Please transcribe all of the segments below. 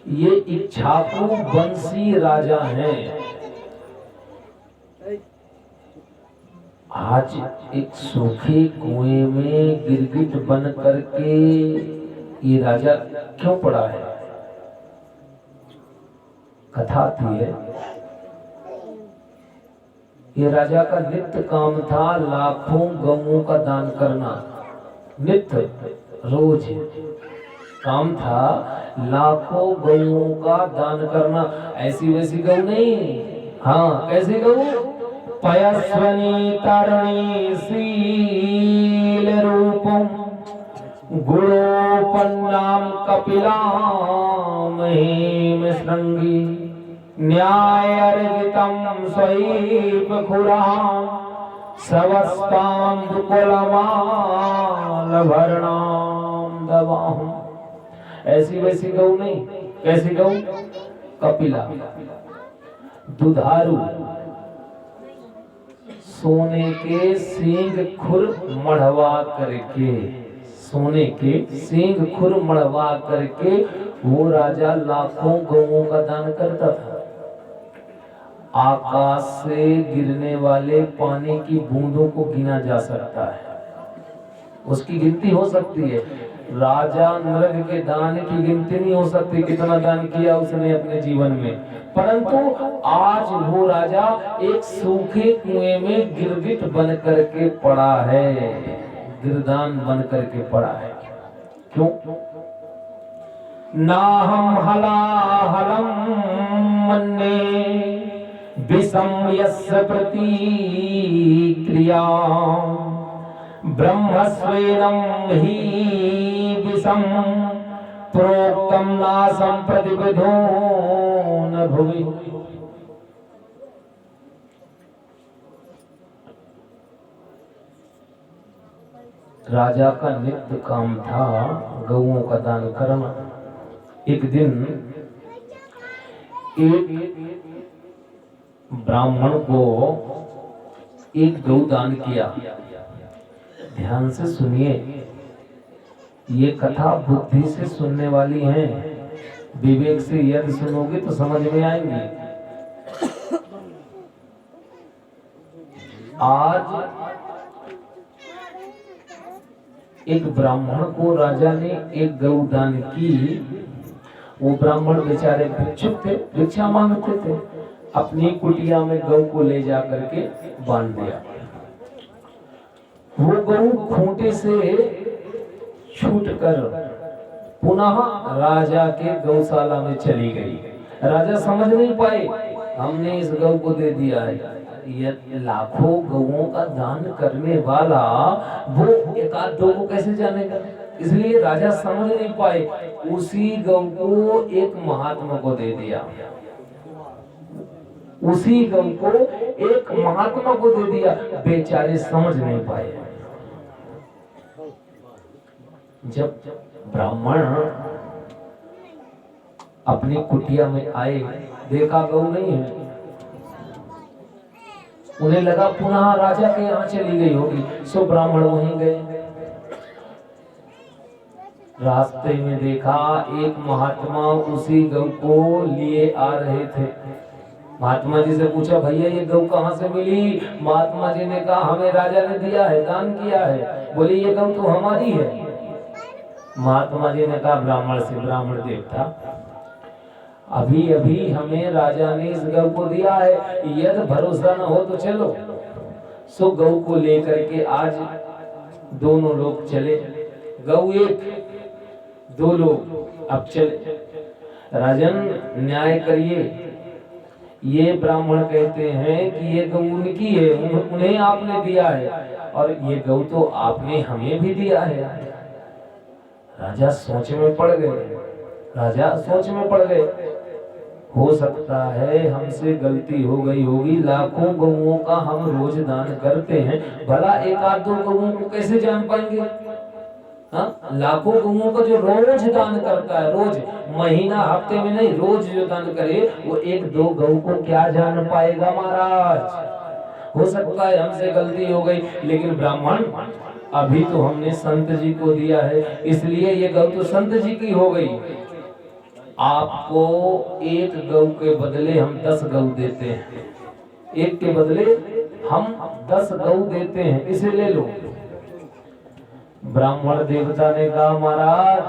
ये इक्ष्वाकु वंशी राजा हैं। आज एक सूखे कुएं में गिरगिट बन करके ये राजा क्यों पड़ा है? कथा आती है, ये राजा का नित्य काम था लाखों गऊओं का दान करना। नित्य रोज काम था लाखों गऊओं का दान करना। ऐसी वैसी गऊ नहीं, हाँ कैसी गऊ? पयस्वनी तरणी शील रूपम गुणोपन्नाम कपिलाम हेम श्रृंगी न्याय अर्जितम स्वैप खुराम सवस्ताम कुलमाल भरणाम दवाहम। ऐसी वैसी गऊ नहीं, कैसी गऊ? कपिला, दुधारू, सोने के सींग खुर मढ़वा करके, सोने के सींग खुर मढ़वा करके वो राजा लाखों गऊओं का दान करता था। आकाश से गिरने वाले पानी की बूंदों को गिना जा सकता है, उसकी गिनती हो सकती है। राजा नृग के दान की गिनती नहीं हो सकती, कितना दान किया उसने अपने जीवन में। परंतु आज वो राजा एक सूखे कुएं में गिरगिट बन करके पड़ा है, गिरदान बन करके पड़ा है। क्यों? ना हम हलाहलम मन्ने विषम यस्य प्रतिक्रिया ब्रह्मस्वेनं हि विषम प्रोक्तम नासं प्रतिविधो न भुवि। राजा का नित्य काम था गऊओं का दान करना। एक दिन एक ब्राह्मण को एक गऊ दान किया। ध्यान से सुनिए, ये कथा बुद्धि से सुनने वाली है, विवेक से यदि सुनोगे तो समझ में आएंगी। आज एक ब्राह्मण को राजा ने एक गऊ दान की। वो ब्राह्मण बेचारे भिक्षुक थे, भिक्षा मांगते थे। अपनी कुटिया में गऊ को ले जा करके बांध दिया। वो गऊ खूंटे से छूटकर पुनः राजा के गौशाला में चली गई। राजा समझ नहीं पाए, हमने इस गऊ को दे दिया है। ये लाखों गऊओं का दान करने वाला वो एक आध दो को कैसे जानेगा? इसलिए राजा समझ नहीं पाए, उसी गऊ को एक महात्मा को दे दिया। उसी गऊ को एक महात्मा को दे दिया। बेचारे समझ नहीं पाए। जब ब्राह्मण अपनी कुटिया में आए, देखा गऊ नहीं है। उन्हें लगा पुनः राजा के यहाँ चली गई होगी, सो ब्राह्मण वहीं गए। रास्ते में देखा एक महात्मा उसी गऊ को लिए आ रहे थे। महात्मा जी से पूछा, भैया ये गऊ कहाँ से मिली? महात्मा जी ने कहा, हमें राजा ने दिया है, दान किया है। बोले, ये गऊ तो हमारी है। महात्मा जी ने कहा, ब्राह्मण से ब्राह्मण देवता, अभी अभी हमें राजा ने इस गऊ को दिया है, यदि भरोसा न हो तो चलो। सो गऊ को लेकर के आज दोनों लोग चले। गऊ एक, दो लोग अब चले। राजन न्याय करिए। ये ब्राह्मण कहते हैं कि ये गऊ उनकी है, उन्हें आपने दिया है, और ये गऊ तो आपने हमें भी दिया है। राजा सोच में पड़ गए। राजा सोच में पड़ गए। हो सकता है हमसे गलती हो गई होगी, लाखों गऊओं का हम रोज दान करते हैं, भला एक आध दो गऊओं को कैसे जान पाएंगे? हाँ, लाखों गऊओं का जो रोज दान करता है, रोज, महीना हफ्ते में नहीं, रोज जो दान करे, वो एक दो गऊ को क्या जान पाएगा महाराज? हो सकता है हमसे गलती हो गई, लेकिन ब्राह्मण अभी तो हमने संत जी को दिया है, इसलिए ये गऊ तो संत जी की हो गई। आपको एक गौ के बदले हम 10 गौ देते हैं, एक के बदले हम 10 गौ देते हैं, इसे ले लो। ब्राह्मण देवता ने कहा महाराज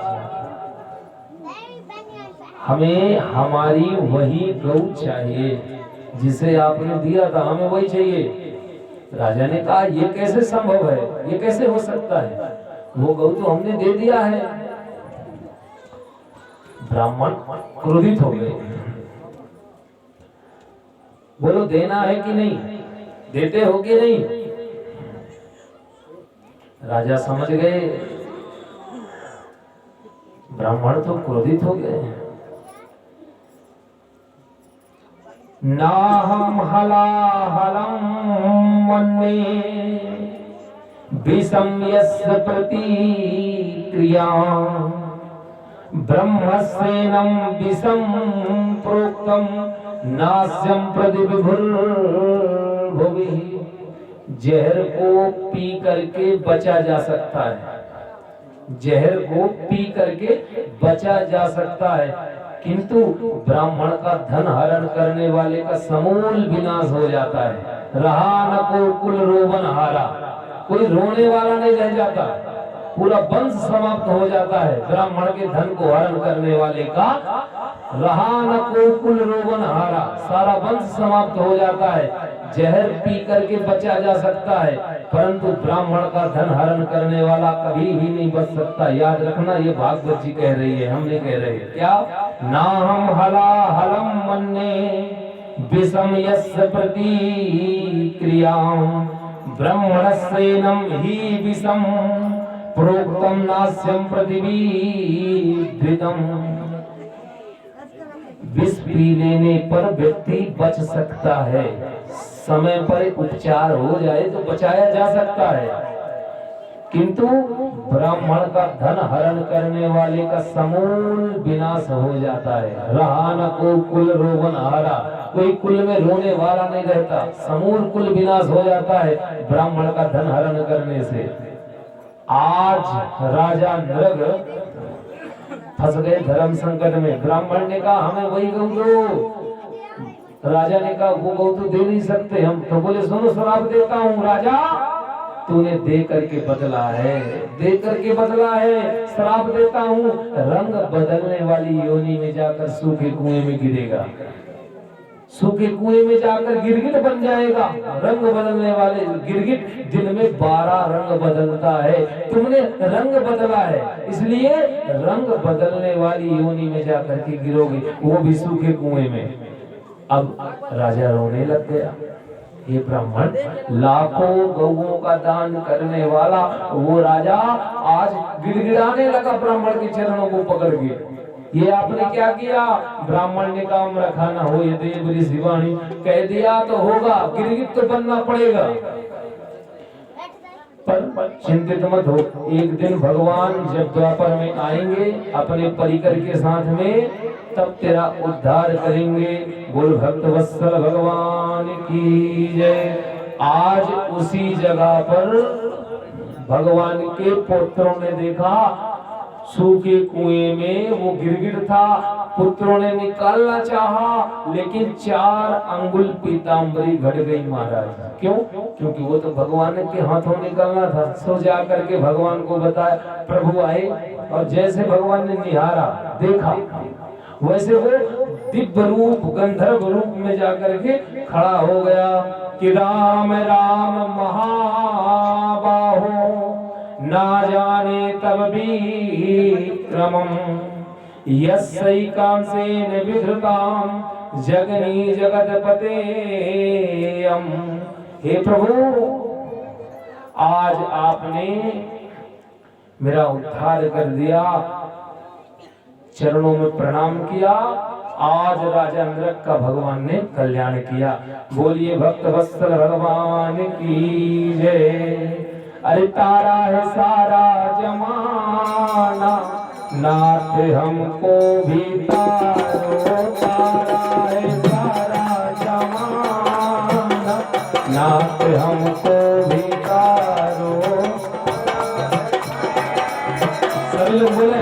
हमें हमारी वही गौ चाहिए जिसे आपने दिया था, हमें वही चाहिए। राजा ने कहा ये कैसे संभव है, ये कैसे हो सकता है, वो गौ तो हमने दे दिया है। ब्राह्मण क्रोधित हो गए, बोलो देना है कि नहीं, देते हो कि नहीं। राजा समझ गए ब्राह्मण तो क्रोधित हो गए। नाहम हलाहलम मन्ये विषम यस्य प्रतिक्रिया ब्रह्मस्वेनं विषम प्रोक्तम नास्यम प्रतिविभुर्भुवि। जहर को पी करके बचा जा सकता है, जहर को पी करके बचा जा सकता है, किंतु ब्राह्मण का धन हरण करने वाले का समूल विनाश हो जाता है। रहा न को कुल रोवन हारा, कोई रोने वाला नहीं रह जाता, पूरा वंश समाप्त हो जाता है ब्राह्मण के धन को हरण करने वाले का। रहा न को कुल रोवन हारा, सारा वंश समाप्त हो जाता है। जहर पी करके बचा जा सकता है, परंतु ब्राह्मण का धन हरण करने वाला कभी भी नहीं बच सकता। याद रखना, ये भागवत जी कह रही है, हम नहीं कह रहे हैं। क्या? ना हम हला हलम मन्ये विषम यस्य प्रतिक्रिया ब्रह्मणस्येनं हि विषम प्रोक्तम नास्यम प्रतिविधृतम। विष पी लेने पर व्यक्ति बच सकता है, समय पर उपचार हो जाए तो बचाया जा सकता है, किंतु ब्राह्मण का धन हरण करने वाले का समूल विनाश हो जाता है। रहा न को कुल रोवन हारा, कोई कुल में रोने वाला नहीं रहता, समूल कुल विनाश हो जाता है ब्राह्मण का धन हरण करने से। आज राजा नृग फंस गए धर्म संकट में। ब्राह्मण ने कहा हमें वही गौ दो, राजा ने कहा वो गौ तो दे नहीं सकते हम। तो बोले सुनो श्राप देता हूँ राजा, तूने दे करके बदला है, दे करके बदला है, श्राप देता हूँ, रंग बदलने वाली योनि में जाकर सूखे कुएं में गिरेगा, सूखे कुएं में जाकर गिरगिट बन जाएगा। रंग बदलने वाले गिरगिट दिन में 12 रंग बदलता है, तुमने रंग बदला है, इसलिए रंग बदलने वाली योनि में जाकर के गिरोगे, वो भी सूखे कुएं में। अब राजा रोने लग गया। ये ब्राह्मण लाखों गौओं का दान करने वाला वो राजा आज गिड़गिड़ाने लगा ब्राह्मण के चरणों को पकड़ के। ये आपने क्या किया? ब्राह्मण ने काम रखा ना हो, ये देव ऋषि वाणी कह दिया तो होगा, गिरगिट तो बनना पड़ेगा। पर चिंतित मत हो, एक दिन भगवान जब द्वापर में आएंगे अपने परिकर के साथ में, तब तेरा उद्धार करेंगे। बोल भक्त वत्सल भगवान की जय। आज उसी जगह पर भगवान के पुत्रों ने देखा सूखे कुएं में वो गिरगिट था, पुत्रों ने निकालना चाहा लेकिन 4 अंगुल पीतांबरी घट गई महाराज। क्यों? क्योंकि वो तो भगवान के हाथों निकलना था। सो जा करके भगवान को बताया, प्रभु आए और जैसे भगवान ने निहारा देखा, वैसे वो दिव्य रूप गंधर्व रूप में जाकर के खड़ा हो गया कि राम राम महाबाहो ना जाने तब विक्रमम् यस्यैकांसेन विधृतां जगनी जगतपतेयम्। हे प्रभु, आज आपने मेरा उद्धार कर दिया, चरणों में प्रणाम किया। आज राजा नृग का भगवान ने कल्याण किया। बोलिए भक्त वत्सल भगवान की जय। अरे तारा है सारा जमाना, नाथ हमको भी तारो। तारा है सारा जमाना, नाथ हमको भी तारो। सभी लोग बोले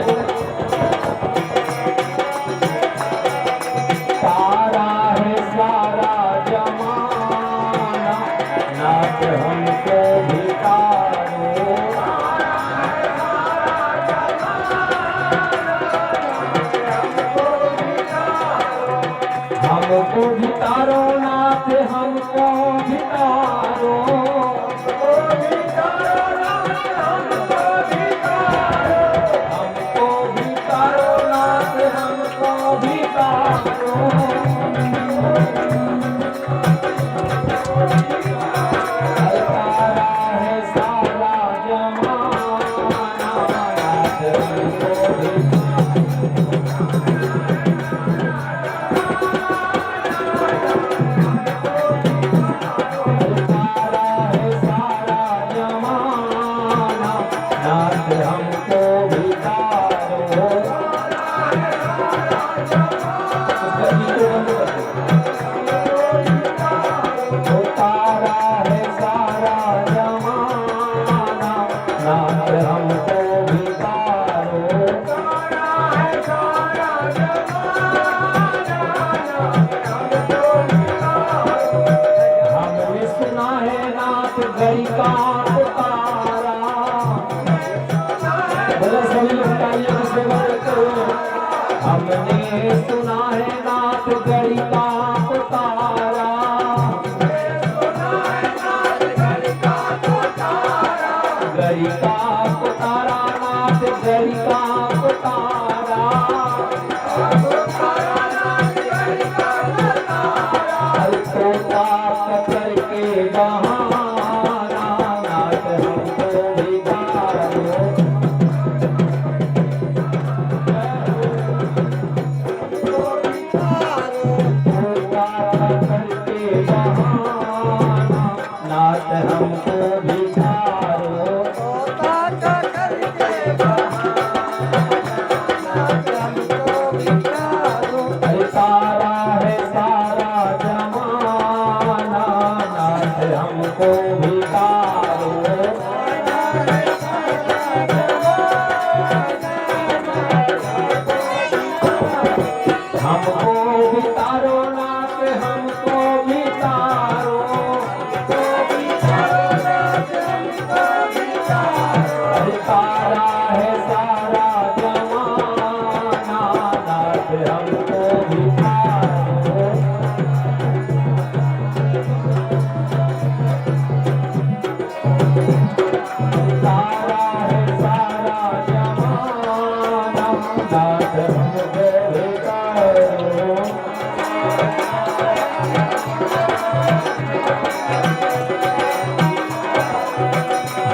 हमने सुना है नाथ गढ़ी का उतारा, गढ़ी का उतारा नाथ गढ़ी का उतारा, हर कोटा पकड़ के बहाना नाथ हमको भिखारो। नाथ हमको भिखारो, अरे सारा है सारा जमाना नाथ हमको भिखारो, हमको भिखारो नाथ हमको भिखारो, सारा है सारा जमाना नाथ हमको भिखारो, सारा है सारा जमाना नाथ हमको भिखारो।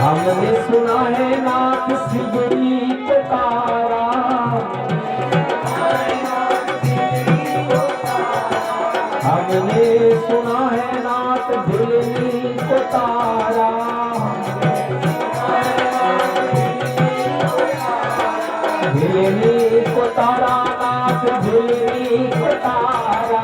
हमने सुना है नाथ सिगरी पुकारा, हमने सुना है नाथ भिलनी पुकारा, भिलनी पुकारा नाथ भिलनी पुकारा,